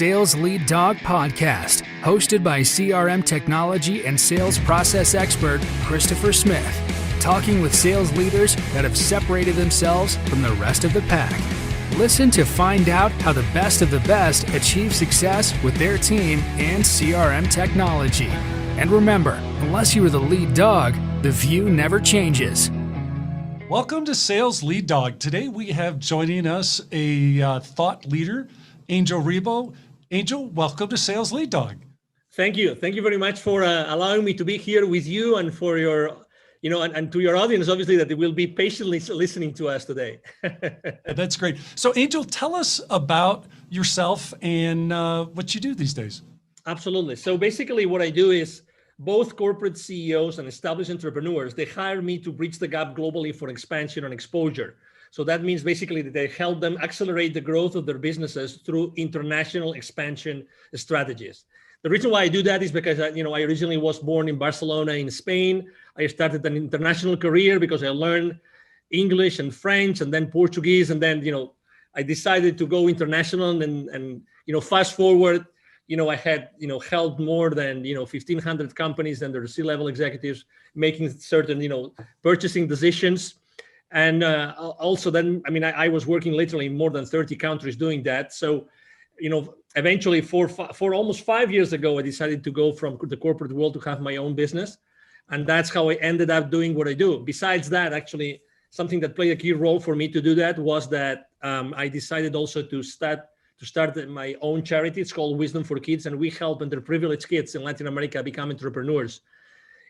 Sales Lead Dog Podcast, hosted by CRM technology and sales process expert Christopher Smith, talking with sales leaders that have separated themselves from the rest of the pack. Listen to find out how the best of the best achieve success with their team and CRM technology. And remember, unless you are the lead dog, the view never changes. Welcome to Sales Lead Dog. Today we have joining us a thought leader, Angel Ribo. Angel, welcome to Sales Lead Dog. Thank you. Thank you very much for allowing me to be here with you and for your, and to your audience, obviously, that they will be patiently listening to us today. That's great. So Angel, tell us about yourself and what you do these days. Absolutely. So basically what I do is both corporate CEOs and established entrepreneurs, they hire me to bridge the gap globally for expansion and exposure. So that means basically that they help them accelerate the growth of their businesses through international expansion strategies. The reason why I do that is because I originally was born in Barcelona in Spain. I started an international career because I learned English and French and then Portuguese. And then, I decided to go international and fast forward, I had, helped more than, 1,500 companies and their C-level executives making certain, purchasing decisions. And also then, I was working literally in more than 30 countries doing that. So, eventually for almost 5 years ago, I decided to go from the corporate world to have my own business. And that's how I ended up doing what I do. Besides that, actually, something that played a key role for me to do that was that I decided also to start my own charity. It's called Wisdom for Kids. And we help underprivileged kids in Latin America become entrepreneurs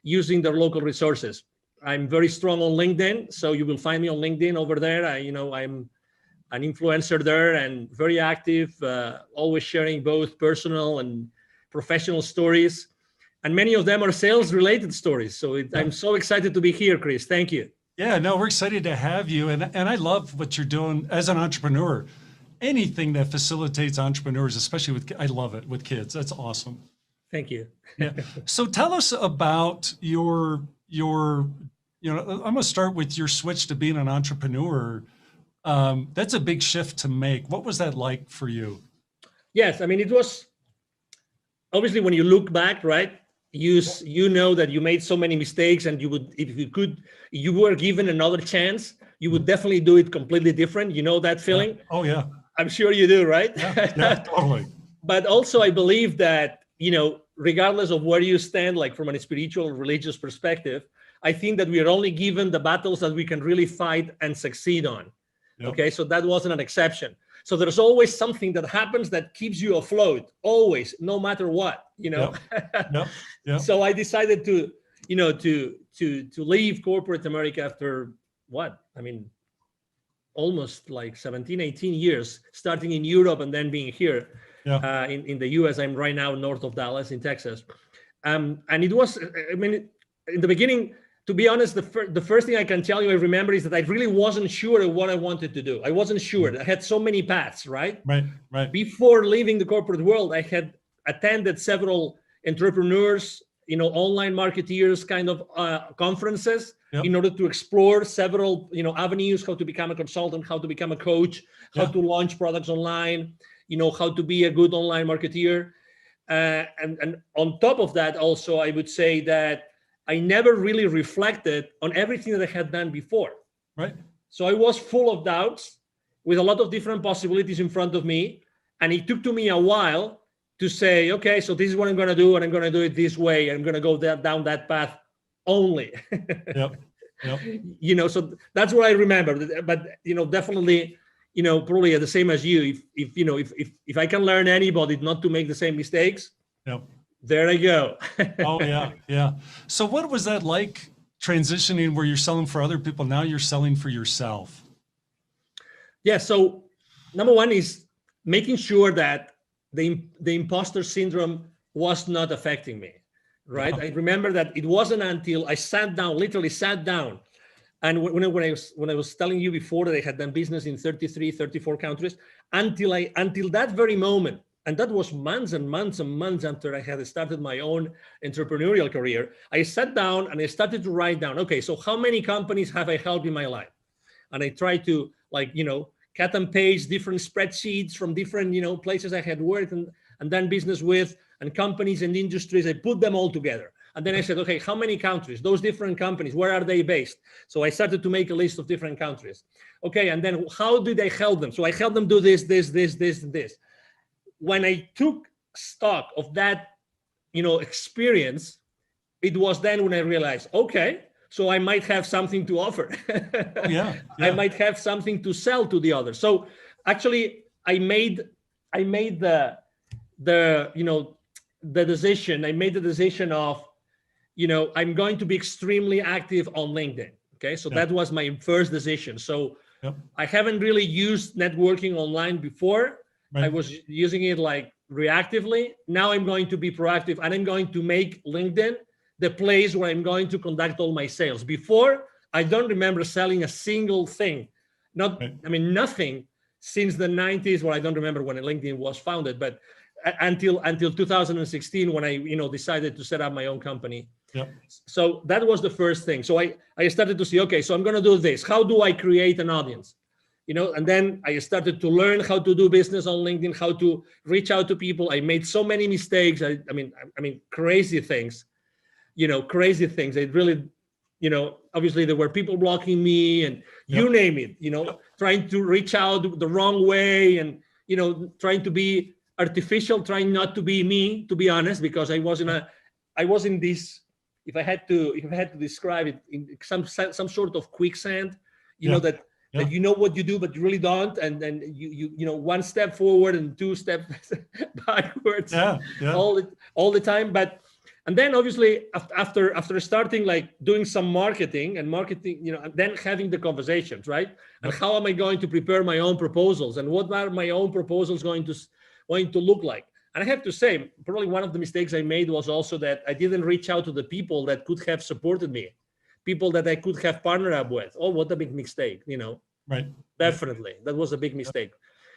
using their local resources. I'm very strong on LinkedIn, so you will find me on LinkedIn over there. I'm an influencer there and very active, always sharing both personal and professional stories. And many of them are sales-related stories. So I'm so excited to be here, Chris. Thank you. Yeah, no, we're excited to have you. And I love what you're doing as an entrepreneur. Anything that facilitates entrepreneurs, especially I love it with kids. That's awesome. Thank you. Yeah. So tell us about your I'm going to start with your switch to being an entrepreneur. That's a big shift to make. What was that like for you? Yes, it was obviously when you look back, right? You know that you made so many mistakes, and you would, if you were given another chance, you would definitely do it completely different. You know that feeling? Yeah. Oh yeah. I'm sure you do, right? Yeah, totally. But also I believe that, regardless of where you stand, like from a spiritual or religious perspective, I think that we are only given the battles that we can really fight and succeed on. Yep. Okay, so that wasn't an exception. So there's always something that happens that keeps you afloat, always, no matter what, Yep. Yep. So I decided to leave corporate America after almost like 17, 18 years, starting in Europe and then being here. Yeah. In the US. I'm right now north of Dallas in Texas. And it was, in the beginning, to be honest, the first thing I can tell you I remember is that I really wasn't sure of what I wanted to do. I wasn't sure. I had so many paths, right? Right. Before leaving the corporate world, I had attended several entrepreneurs, online marketeers kind of conferences. Yep. In order to explore several, avenues, how to become a consultant, how to become a coach, how to launch products online, how to be a good online marketeer. And on top of that, also, I would say that I never really reflected on everything that I had done before. Right. So I was full of doubts with a lot of different possibilities in front of me. And it took to me a while to say, okay, so this is what I'm going to do, and I'm going to do it this way. I'm going to go down that path only. Yep. So that's what I remember. But, definitely, probably the same as you. If I can learn anybody not to make the same mistakes, yep. There I go. Oh, yeah. So what was that like transitioning where you're selling for other people? Now you're selling for yourself. Yeah. So number one is making sure that the imposter syndrome was not affecting me, right? I remember that it wasn't until I literally sat down. And when I was telling you before that I had done business in 33, 34 countries, until that very moment, and that was months and months and months after I had started my own entrepreneurial career, I sat down and I started to write down, okay, so how many companies have I helped in my life? And I tried to cut and paste different spreadsheets from different, places I had worked and done business with, and companies and industries. I put them all together. And then I said, okay, how many countries? Those different companies, where are they based? So I started to make a list of different countries. Okay, and then how did I help them? So I helped them do this, this, this, this, and this. When I took stock of that, experience, it was then when I realized, okay, so I might have something to offer. Yeah. I might have something to sell to the others. So actually, I made the decision. I made the decision of, I'm going to be extremely active on LinkedIn. Okay, so that was my first decision. So I haven't really used networking online before. Right. I was using it like reactively. Now I'm going to be proactive, and I'm going to make LinkedIn the place where I'm going to conduct all my sales. Before, I don't remember selling a single thing. Nothing since the 90s, where I don't remember when LinkedIn was founded, but until 2016, when I decided to set up my own company. So that was the first thing. So I started to see, okay, so I'm going to do this. How do I create an audience? And then I started to learn how to do business on LinkedIn, how to reach out to people. I made so many mistakes. I mean, crazy things. Crazy things. It really, obviously there were people blocking me, and you name it. Trying to reach out the wrong way, and trying to be artificial, trying not to be me, to be honest, because I was in this. If I had to describe it, in some sort of quicksand, that you know what you do, but you really don't, and then you one step forward and two steps backwards, all the time. And then obviously after starting like doing some marketing, and then having the conversations, right? And how am I going to prepare my own proposals, and what are my own proposals going to look like? And I have to say, probably one of the mistakes I made was also that I didn't reach out to the people that could have supported me, people that I could have partnered up with. Oh, what a big mistake, Right. Definitely. That was a big mistake.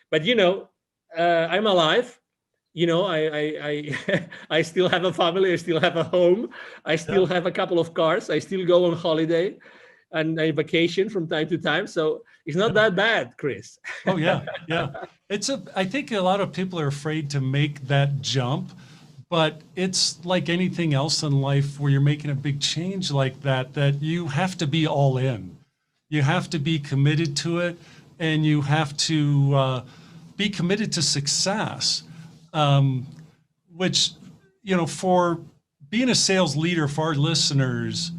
But, I'm alive. I still have a family. I still have a home. I still have a couple of cars. I still go on holiday and I vacation from time to time. So it's not that bad, Chris. Oh, yeah. Yeah. I think a lot of people are afraid to make that jump, but it's like anything else in life where you're making a big change like that you have to be all in. You have to be committed to it, and you have to be committed to success, which, for being a sales leader, for our listeners,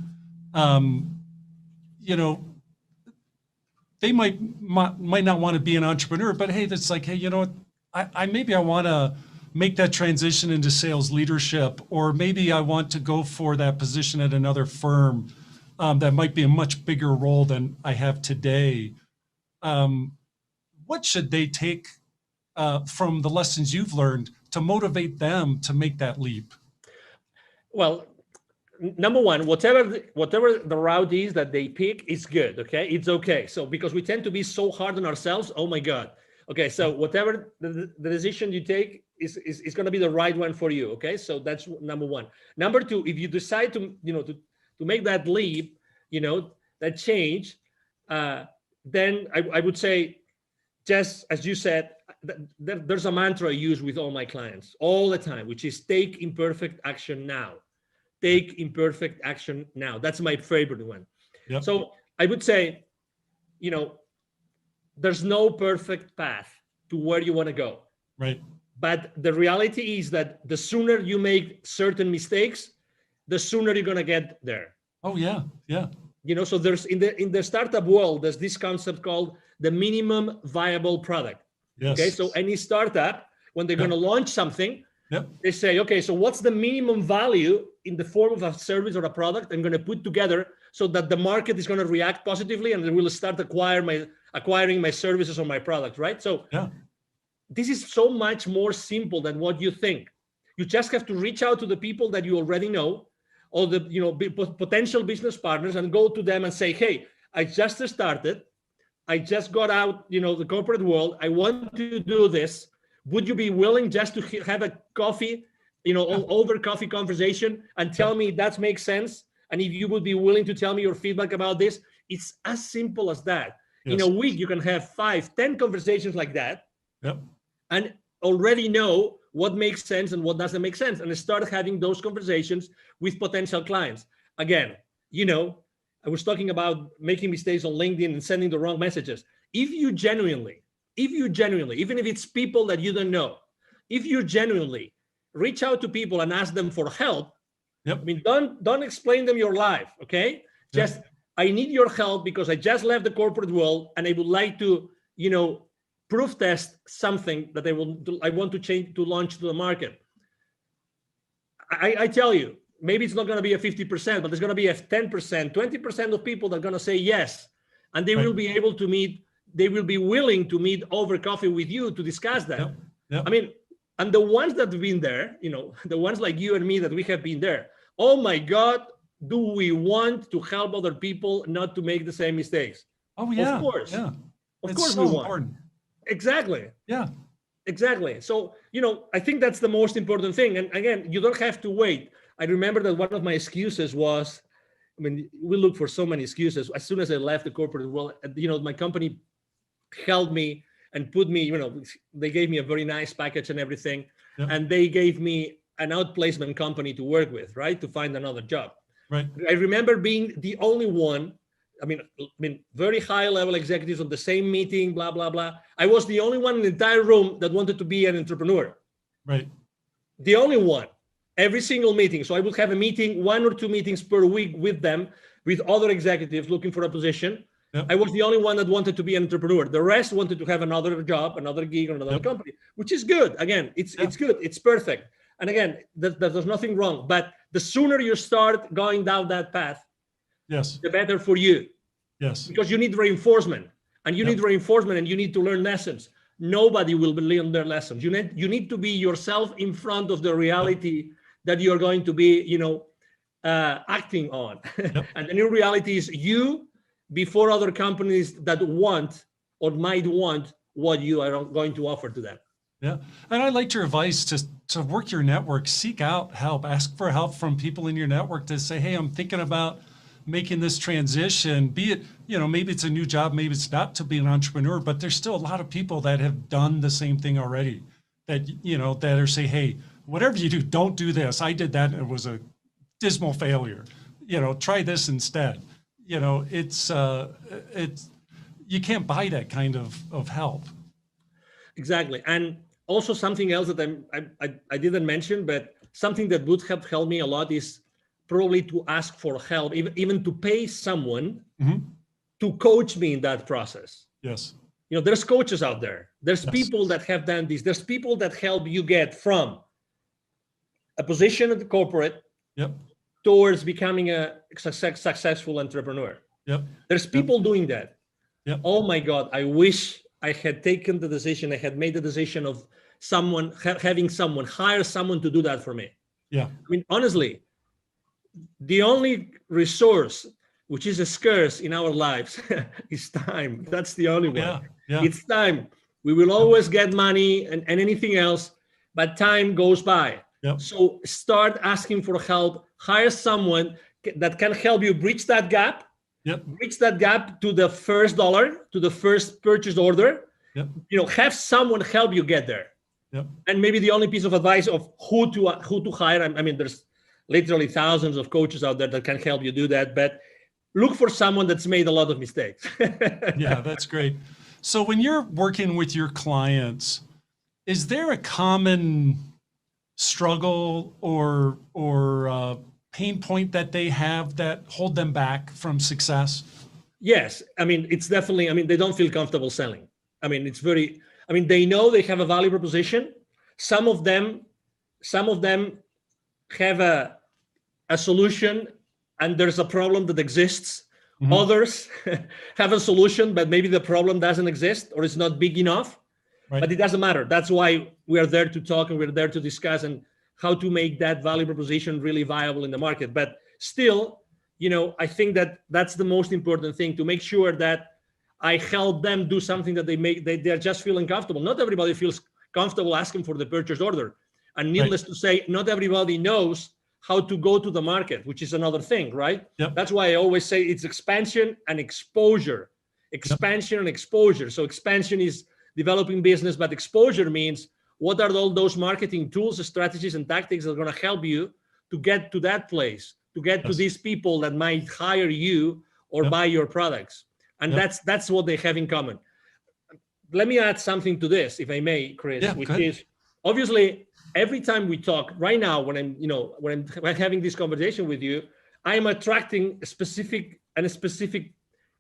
they might not want to be an entrepreneur, but hey, that's like, hey, I want to make that transition into sales leadership, or maybe I want to go for that position at another firm that might be a much bigger role than I have today. What should they take from the lessons you've learned to motivate them to make that leap? Well, number one, whatever the route is that they pick is good. Okay, it's okay. So because we tend to be so hard on ourselves, oh my God. Okay, so whatever the decision you take is going to be the right one for you. Okay, so that's number one. Number two, if you decide to make that leap, that change, then I would say, just as you said, there's a mantra I use with all my clients all the time, which is take imperfect action now. Take imperfect action now. That's my favorite one. Yep. So I would say, there's no perfect path to where you want to go. Right. But the reality is that the sooner you make certain mistakes, the sooner you're going to get there. Oh, yeah. Yeah. So there's in the startup world, there's this concept called the minimum viable product. Yes. Okay. So any startup, when they're going to launch something, they say, okay, so what's the minimum value in the form of a service or a product I'm going to put together so that the market is going to react positively and they will start acquiring my services or my product, right? So this is so much more simple than what you think. You just have to reach out to the people that you already know, or the potential business partners, and go to them and say, hey, I just started. I just got out, the corporate world. I want to do this. Would you be willing just to have a coffee, over coffee conversation and tell me that makes sense? And if you would be willing to tell me your feedback about this, it's as simple as that. In a week, you can have 5, 10 conversations like that, Yep. and already know what makes sense and what doesn't make sense, and start having those conversations with potential clients. Again, I was talking about making mistakes on LinkedIn and sending the wrong messages. If you genuinely, even if it's people that you don't know, if you genuinely reach out to people and ask them for help, Yep. I mean, don't explain them your life, okay? Just, I need your help because I just left the corporate world and I would like to, proof test something that I want to change, to launch to the market. I tell you, maybe it's not going to be a 50%, but there's going to be a 10%, 20% of people that are going to say yes. And they will be able to meet, they will be willing to meet over coffee with you to discuss that. Yep. Yep. I mean, and the ones that have been there, the ones like you and me that we have been there, oh my God, do we want to help other people not to make the same mistakes? Oh yeah. Of course. Yeah. Of It's course so we want. important. Exactly. Yeah. Exactly. So, I think that's the most important thing. And again, you don't have to wait. I remember that one of my excuses was, we look for so many excuses. As soon as I left the corporate world, my company held me and put me, they gave me a very nice package and everything. Yep. And they gave me an outplacement company to work with, right? To find another job. Right. I remember being the only one. I mean, very high level executives on the same meeting, blah, blah, blah. I was the only one in the entire room that wanted to be an entrepreneur. Right. The only one, every single meeting. So I would have a meeting, 1 or 2 meetings per week with them, with other executives looking for a position. Yep. I was the only one that wanted to be an entrepreneur. The rest wanted to have another job, another gig, or another company, which is good. Again, it's good. It's perfect. And again, there's nothing wrong. But the sooner you start going down that path, Yes. the better for you. Yes. Because you need reinforcement, and you need reinforcement, and you need to learn lessons. Nobody will learn their lessons. You need to be yourself in front of the reality that you're going to be, acting on. And the new reality is you before other companies that want or might want what you are going to offer to them. Yeah. And I liked your advice to work your network, seek out help, ask for help from people in your network to say, hey, I'm thinking about making this transition, be it, maybe it's a new job, maybe it's not, to be an entrepreneur, but there's still a lot of people that have done the same thing already that, that are say, hey, whatever you do, don't do this. I did that and it was a dismal failure. Try this instead. It's you can't buy that kind of help. Exactly. And also something else that I didn't mention, but something that would have helped me a lot is probably to ask for help, even to pay someone to coach me in that process. Yes. There's coaches out there. There's people that have done this. There's people that help you get from a position at the corporate towards becoming a successful entrepreneur. There's people doing that. Oh my God, I wish I had taken the decision. I had made the decision of having someone hire someone to do that for me. Yeah. Honestly, the only resource which is scarce in our lives is time. That's the only one. Yeah. It's time. We will always get money and anything else, but time goes by. So start asking for help. Hire someone that can help you bridge that gap. Bridge that gap to the first dollar, to the first purchase order. Have someone help you get there. And maybe the only piece of advice of who to hire. There's literally thousands of coaches out there that can help you do that, but look for someone that's made a lot of mistakes. Yeah, that's great. So when you're working with your clients, is there a common struggle or pain point that they have that hold them back from success? Yes. It's definitely, they don't feel comfortable selling. They know they have a value proposition. Some of them have a solution and there's a problem that exists. Others have a solution, but maybe the problem doesn't exist or it's not big enough. But it doesn't matter. That's why we are there to talk and we're there to discuss and how to make that value proposition really viable in the market. But still, I think that's the most important thing, to make sure that I help them do something that they're just feeling comfortable. Not everybody feels comfortable asking for the purchase order. And needless to say, not everybody knows how to go to the market, which is another thing, right? That's why I always say it's expansion and exposure. expansion and exposure. So expansion is developing business, but exposure means what are all those marketing tools, strategies, and tactics that are going to help you to get to that place, to get to these people that might hire you or buy your products. And that's what they have in common. Let me add something to this, if I may, Chris, which is obviously every time we talk right now, when I'm having this conversation with you, I'm attracting a specific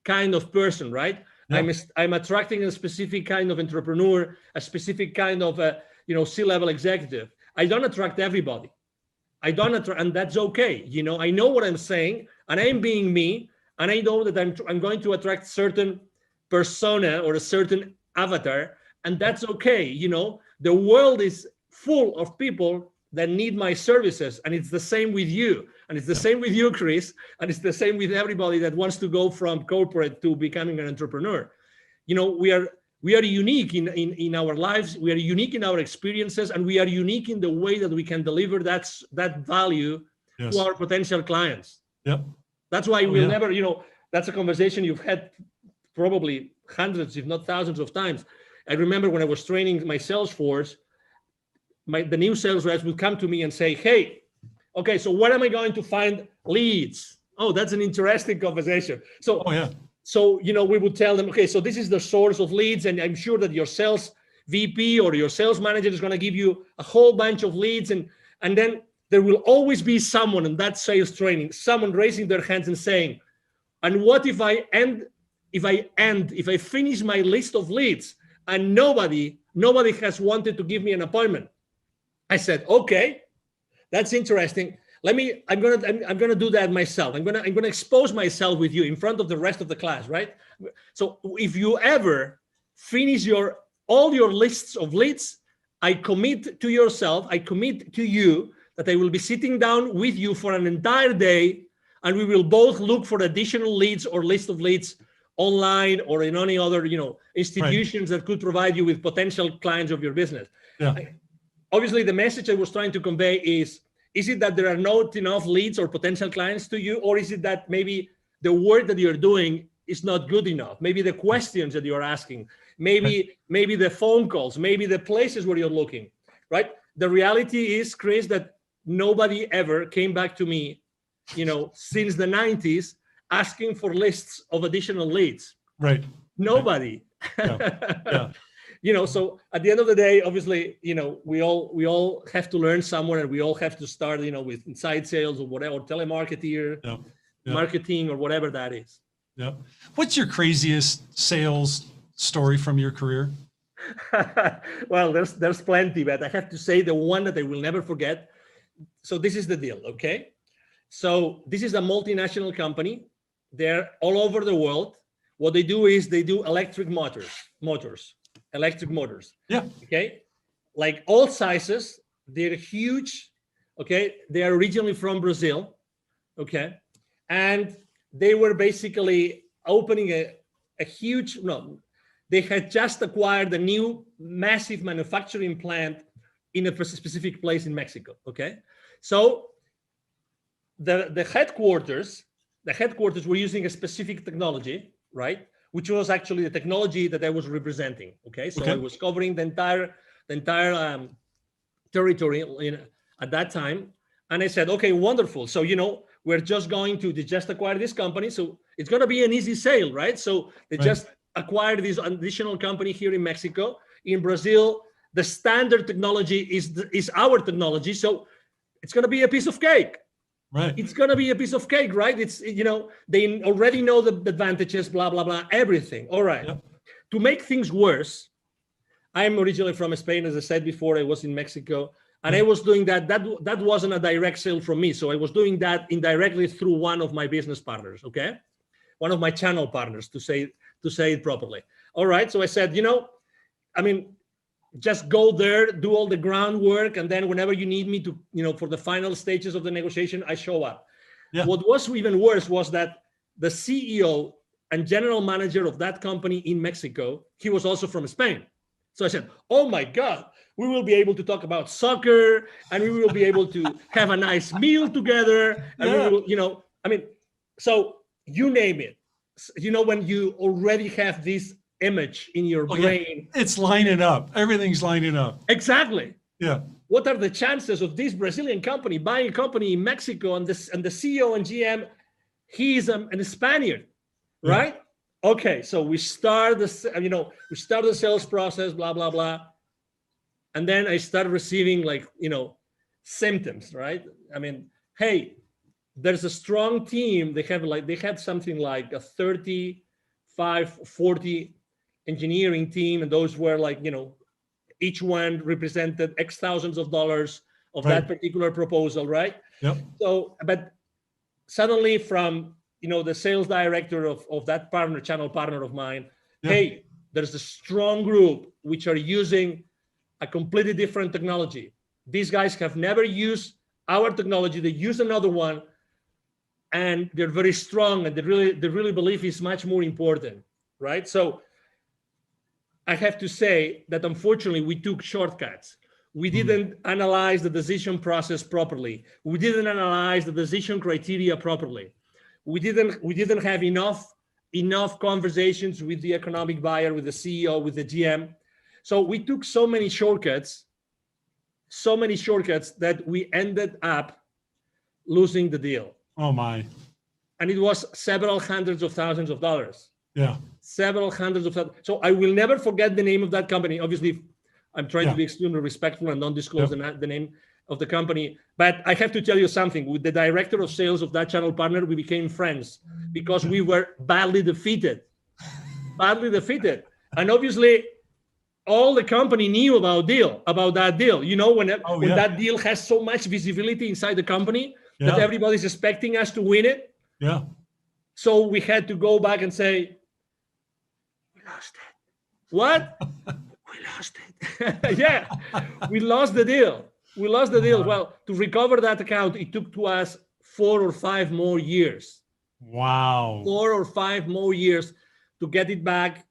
kind of person, right? I'm attracting a specific kind of entrepreneur, a specific kind of C-level executive. I don't attract everybody. And that's okay. I know what I'm saying, and I'm being me, and I know that I'm going to attract certain persona or a certain avatar, and that's okay. The world is full of people that need my services, and it's the same with you, and it's the same with you, Chris, and it's the same with everybody that wants to go from corporate to becoming an entrepreneur. We are unique in our lives, we are unique in our experiences, and we are unique in the way that we can deliver that value to our potential clients. That's why we'll never, that's a conversation you've had probably hundreds, if not thousands of times. I remember when I was training my sales force, the new sales reps would come to me and say, hey, okay, so where am I going to find leads? Oh, that's an interesting conversation. So, we would tell them, okay, so this is the source of leads, and I'm sure that your sales VP or your sales manager is going to give you a whole bunch of leads, and then there will always be someone in that sales training, someone raising their hands and saying, and what if I finish my list of leads and nobody has wanted to give me an appointment? I said, okay, that's interesting. I'm gonna do that myself. I'm gonna expose myself with you in front of the rest of the class, right? So if you ever finish all your lists of leads, I commit to you that I will be sitting down with you for an entire day, and we will both look for additional leads or list of leads online or in any other institutions that could provide you with potential clients of your business. Obviously, the message I was trying to convey is it that there are not enough leads or potential clients to you, or is it that maybe the work that you're doing is not good enough? Maybe the questions that you're asking, maybe the phone calls, maybe the places where you're looking, right? The reality is, Chris, that nobody ever came back to me, since the 90s asking for lists of additional leads. Right. Nobody. So at the end of the day, obviously, we all have to learn somewhere, and we all have to start, with inside sales or whatever, or telemarketer, marketing, or whatever that is. What's your craziest sales story from your career? Well, there's plenty, but I have to say the one that I will never forget. So this is the deal, okay? So this is a multinational company. They're all over the world. What they do is they do electric motors. Okay, like all sizes. They're huge. Okay, they are originally from Brazil. Okay, and they were basically opening a huge. No, they had just acquired a new massive manufacturing plant in a specific place in Mexico. Okay, so the headquarters were using a specific technology, right? Which was actually the technology that I was representing. Okay, so I was covering the entire territory at that time, and I said, okay, wonderful. So we're just going to just acquire this company, so it's going to be an easy sale, right? So they just acquired this additional company here in Mexico. In Brazil, the standard technology is our technology, so it's going to be a piece of cake. Right. It's going to be a piece of cake, right? It's, they already know the advantages, blah, blah, blah, everything. All right. To make things worse, I'm originally from Spain. As I said before, I was in Mexico, and I was doing that. That wasn't a direct sale from me. So I was doing that indirectly through one of my business partners. Okay. One of my channel partners, to say it properly. All right. So I said, just go there, do all the groundwork, and then whenever you need me to, for the final stages of the negotiation, I show up. What was even worse was that the CEO and general manager of that company in Mexico, he was also from Spain. So I said, oh my God, we will be able to talk about soccer, and we will be able to have a nice meal together. And we will, so you name it. when you already have this image in your brain. Yeah. It's lining up. Everything's lining up. Exactly. Yeah. What are the chances of this Brazilian company buying a company in Mexico, and the CEO and GM, he is a Spaniard, right? Yeah. Okay, so we start the sales process, blah blah blah, and then I start receiving symptoms, right? I mean, hey, there's a strong team. They had something like a 35, 40 engineering team, and those were each one represented X thousands of dollars of that particular proposal, right? Yep. So, but suddenly from, the sales director of that channel partner of mine, hey, there's a strong group which are using a completely different technology. These guys have never used our technology. They use another one, and they're very strong, and they really believe it's much more important, right? So I have to say that unfortunately we took shortcuts. We didn't analyze the decision process properly. We didn't analyze the decision criteria properly. We didn't have enough conversations with the economic buyer, with the CEO, with the GM. So we took so many shortcuts that we ended up losing the deal. Oh my. And it was several hundreds of thousands of dollars. Yeah. Several hundreds of thousands. So I will never forget the name of that company. Obviously, I'm trying to be extremely respectful and don't disclose the name of the company. But I have to tell you something. With the director of sales of that channel partner, we became friends because we were badly defeated. And obviously, all the company knew about that deal. When that deal has so much visibility inside the company that everybody's expecting us to win it. Yeah. So we had to go back and say, we lost it. What? We lost it. Yeah, we lost the deal. Well, to recover that account, it took to us 4 or 5 more years. Wow. 4 or 5 more years to get it back,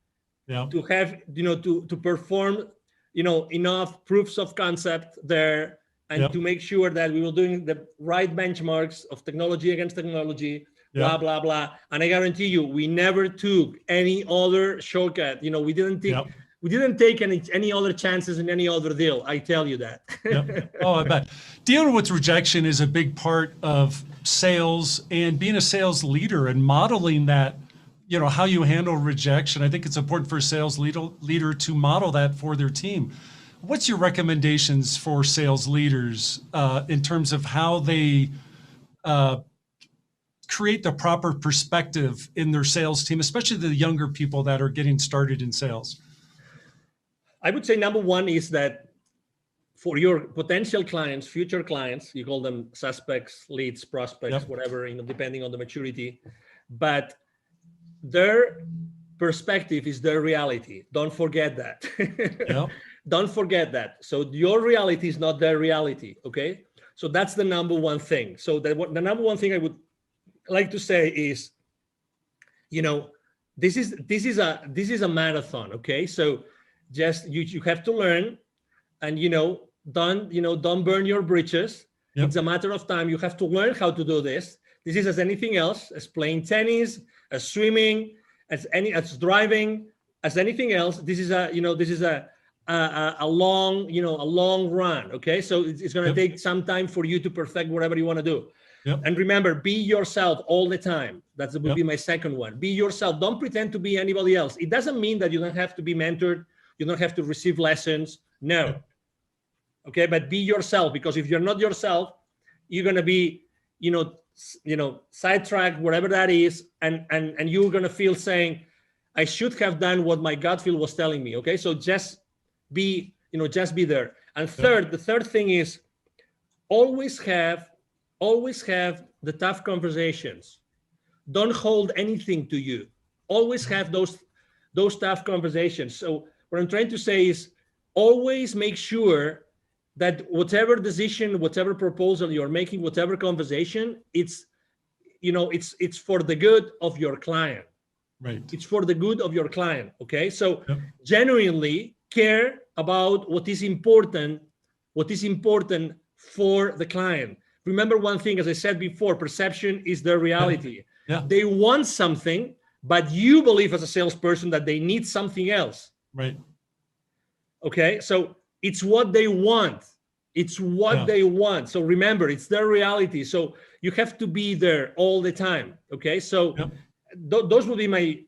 to have, to perform, enough proofs of concept there, and to make sure that we were doing the right benchmarks of technology against technology, blah, blah, blah. And I guarantee you, we never took any other shortcut. We didn't take any other chances in any other deal. I tell you that. Oh, I bet. Dealing with rejection is a big part of sales, and being a sales leader and modeling that, how you handle rejection. I think it's important for a sales leader to model that for their team. What's your recommendations for sales leaders in terms of how they create the proper perspective in their sales team, especially the younger people that are getting started in sales? I would say number one is that for your potential clients, future clients, you call them suspects, leads, prospects, whatever, depending on the maturity, but their perspective is their reality. Don't forget that. Don't forget that. So your reality is not their reality. Okay. So that's the number one thing. So the number one thing I would like to say is, this is a marathon. Okay. So just you have to learn, and don't burn your bridges. It's a matter of time. You have to learn how to do this. This is as anything else, as playing tennis, as swimming, as driving, as anything else. This is a long run. Okay, so it's going to take some time for you to perfect whatever you want to do. And remember, be yourself all the time. That would be my second one. Be yourself. Don't pretend to be anybody else. It doesn't mean that you don't have to be mentored. You don't have to receive lessons. No. Okay, but be yourself, because if you're not yourself, you're going to be, sidetracked, whatever that is, and you're going to feel saying, I should have done what my gut feel was telling me. Okay, so just be there. And the third thing is always have the tough conversations. Don't hold anything to you. Always have those tough conversations. So what I'm trying to say is always make sure that whatever decision, whatever proposal you're making, whatever conversation, it's for the good of your client. Right. It's for the good of your client. Okay. So genuinely care about what is important for the client. Remember one thing, as I said before, perception is their reality. They want something, but you believe as a salesperson that they need something else. Right. Okay. So it's what they want. It's what they want. So remember, it's their reality. So you have to be there all the time. Okay. So those would be my,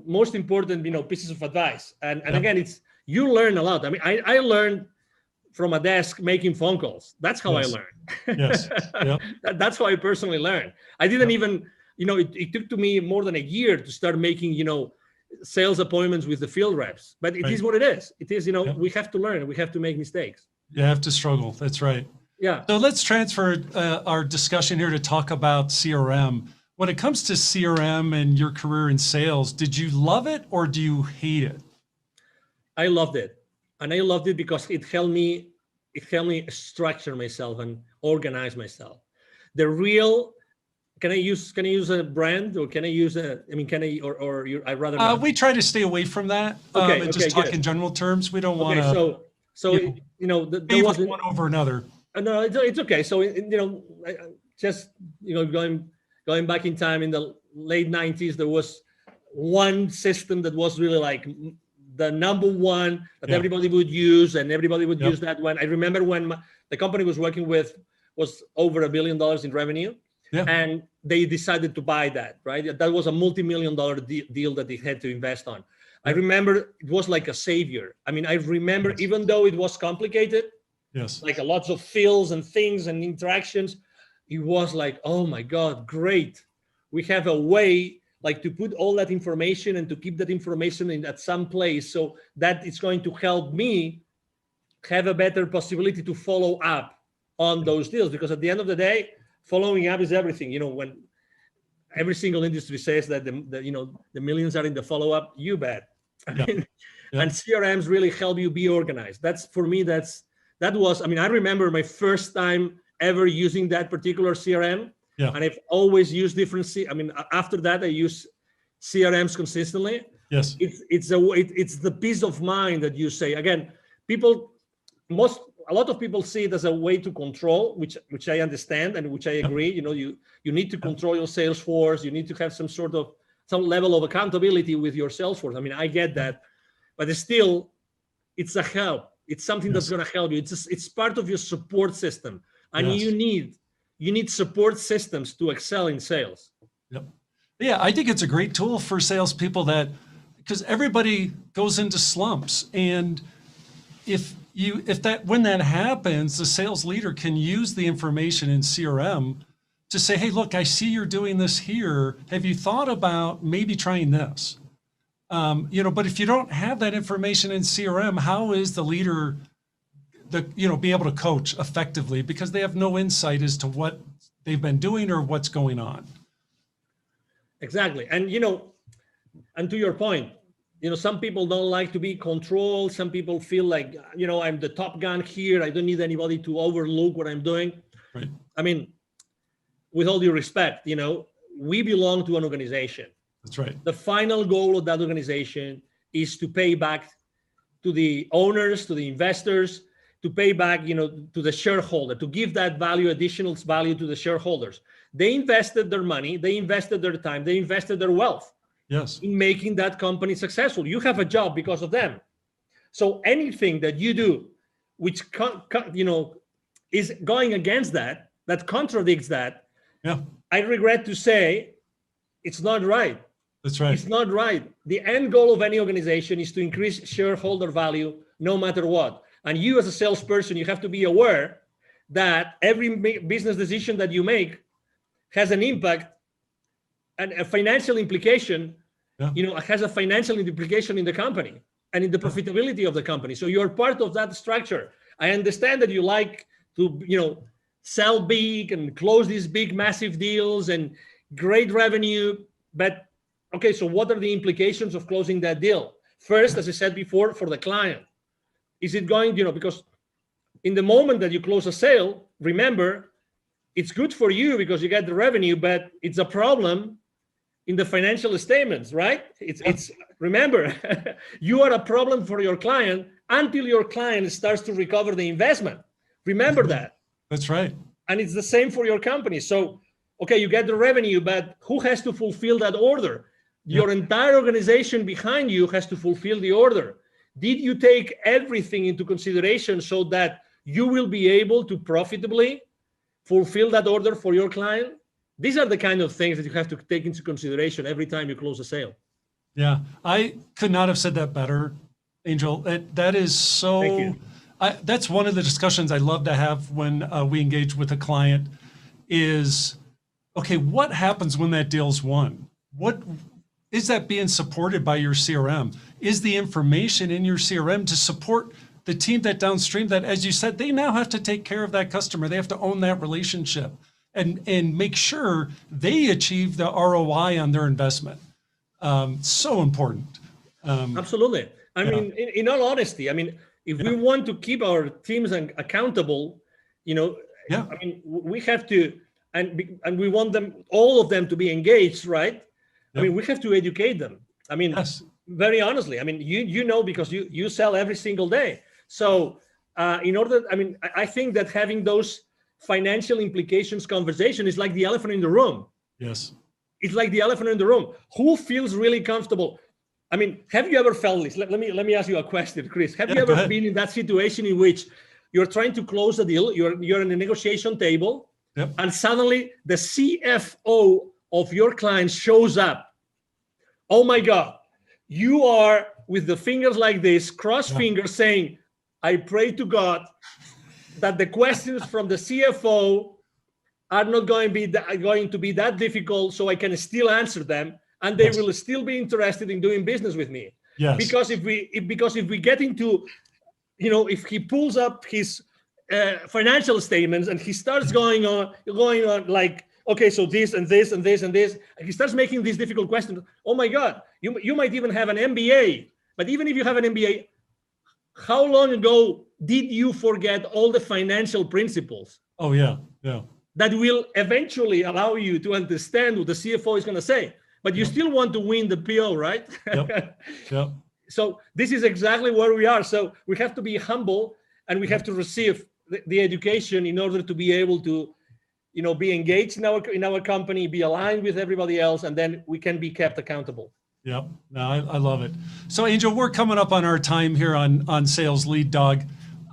most important, pieces of advice. And again, you learn a lot. I mean, I learned from a desk making phone calls. That's how I learned. Yes. Yep. That's how I personally learned. I didn't even, it took to me more than a year to start making, sales appointments with the field reps, but it is what it is. It is, we have to learn, we have to make mistakes. You have to struggle. That's right. Yeah. So let's transfer our discussion here to talk about CRM. When it comes to CRM and your career in sales, did you love it or do you hate it? I loved it. And I loved it because it helped me structure myself and organize myself. The real, can I use a brand, or can I use I'd rather not. We try to stay away from that. And just talk in general terms. We don't want to. There wasn't one over another. No, it's okay. So, going back in time in the late 90s, there was one system that was really like the number one that everybody would use, and everybody would use that one. I remember when the company was working with was over $1 billion in revenue, and they decided to buy that, right? That was a multi-million-dollar deal that they had to invest on. I remember it was like a savior. I mean, I remember even though it was complicated, like lots of fields and things and interactions, it was like, oh my God, great. We have a way like to put all that information and to keep that information at some place so that it's going to help me have a better possibility to follow up on those deals. Because at the end of the day, following up is everything. When every single industry says that the millions are in the follow-up, you bet. And CRMs really help you be organized. That's for me, that was, I remember my first time ever using that particular CRM. And I've always used different. After that, I use CRMs consistently. Yes, it's the peace of mind that you say. Again, a lot of people see it as a way to control, which I understand and which I agree. You need to control your sales force. You need to have some level of accountability with your sales force. I get that, but it's a help. It's something that's going to help you. It's part of your support system, and you need support systems to excel in sales. Yeah, I think it's a great tool for salespeople because everybody goes into slumps, and when that happens, the sales leader can use the information in CRM to say, hey, look, I see you're doing this here. Have you thought about maybe trying this? But if you don't have that information in CRM, how is the leader be able to coach effectively, because they have no insight as to what they've been doing or what's going on? Exactly. And, and to your point, some people don't like to be controlled. Some people feel like, I'm the top gun here. I don't need anybody to overlook what I'm doing. Right. With all due respect, we belong to an organization. That's right. The final goal of that organization is to pay back to the owners, to the investors, to pay back, to the shareholder, to give that additional value to the shareholders. They invested their money, they invested their time, they invested their wealth in making that company successful. You have a job because of them. So anything that you do, which is going against that contradicts that, I regret to say, it's not right. That's right. It's not right. The end goal of any organization is to increase shareholder value no matter what. And you as a salesperson, you have to be aware that every business decision that you make has an impact and a financial implication, has a financial implication in the company and in the profitability of the company. So you're part of that structure. I understand that you like to, sell big and close these big, massive deals and great revenue. But okay, so what are the implications of closing that deal? First, as I said before, for the client, is it going, because in the moment that you close a sale, remember, it's good for you because you get the revenue, but it's a problem in the financial statements, right? It's remember, you are a problem for your client until your client starts to recover the investment. Remember that. That's right. And it's the same for your company. So, okay, you get the revenue, but who has to fulfill that order? Your entire organization behind you has to fulfill the order. Did you take everything into consideration so that you will be able to profitably fulfill that order for your client? These are the kind of things that you have to take into consideration every time you close a sale. Yeah, I could not have said that better, Angel. That is so. Thank you. That's one of the discussions I love to have when we engage with a client is, okay, what happens when that deal's won? What is that being supported by your CRM? Is the information in your CRM to support the team that downstream that, as you said, they now have to take care of that customer. They have to own that relationship and make sure they achieve the ROI on their investment. So important. Absolutely. I mean, in all honesty, I mean, if we want to keep our teams accountable, I mean, we have to, and we want them, all of them, to be engaged, right? I mean, we have to educate them. I mean, very honestly, I mean, because you sell every single day. So I think that having those financial implications conversation is like the elephant in the room. Yes. It's like the elephant in the room. Who feels really comfortable? I mean, have you ever felt this? Let me ask you a question, Chris. Have you ever been in that situation in which you're trying to close a deal, you're in a negotiation table, and suddenly the CFO of your client shows up? Oh my God, you are with the fingers like this, cross fingers, saying, I pray to God that the questions from the CFO are not going to be that difficult, so I can still answer them, and they will still be interested in doing business with me. Yes. Because if we get into, if he pulls up his financial statements and he starts going on like, okay, so this and this and this and this, and he starts making these difficult questions. Oh my God, you might even have an MBA, but even if you have an MBA, how long ago did you forget all the financial principles? Oh yeah. That will eventually allow you to understand what the CFO is going to say, but you still want to win the PO, right? Yep. So this is exactly where we are. So we have to be humble, and we have to receive the education in order to be able to, be engaged in our company, be aligned with everybody else, and then we can be kept accountable. Yep. No, I love it. So Angel, we're coming up on our time here on Sales Lead Dog.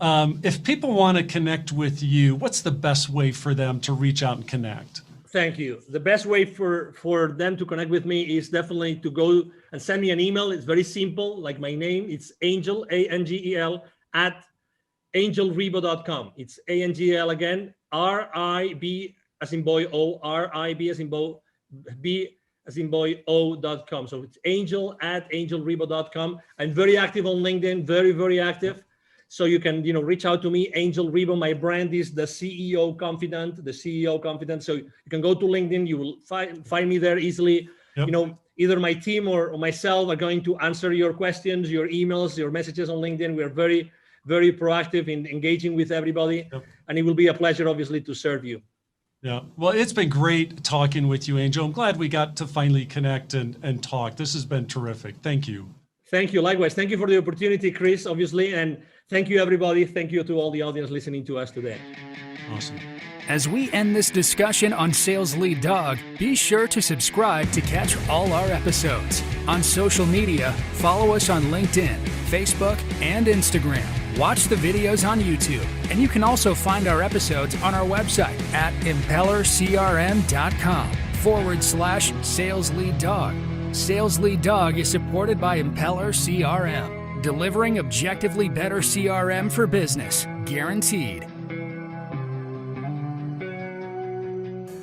If people want to connect with you, what's the best way for them to reach out and connect? Thank you. The best way for them to connect with me is definitely to go and send me an email. It's very simple, like my name. It's Angel, Angel, at angelribo.com. It's ANGL again, RIB as in boy, O, RIB as in boy, B as in boy, O.com. So it's Angel at angelribo.com. I'm very active on LinkedIn, very, very active. So you can, reach out to me, Angel Ribo. My brand is the CEO Confidant, So you can go to LinkedIn. You will find me there easily. Yep. Either my team or myself are going to answer your questions, your emails, your messages on LinkedIn. We are very, very proactive in engaging with everybody. Yep. And it will be a pleasure, obviously, to serve you. Yeah. Well, it's been great talking with you, Angel. I'm glad we got to finally connect and talk. This has been terrific. Thank you. Thank you. Likewise. Thank you for the opportunity, Chris, obviously. And thank you, everybody. Thank you to all the audience listening to us today. Awesome. As we end this discussion on Sales Lead Dog, be sure to subscribe to catch all our episodes. On social media, follow us on LinkedIn, Facebook, and Instagram. Watch the videos on YouTube, and you can also find our episodes on our website at impellercrm.com/Sales Lead Dog. Sales Lead Dog is supported by Impeller CRM, delivering objectively better CRM for business, guaranteed.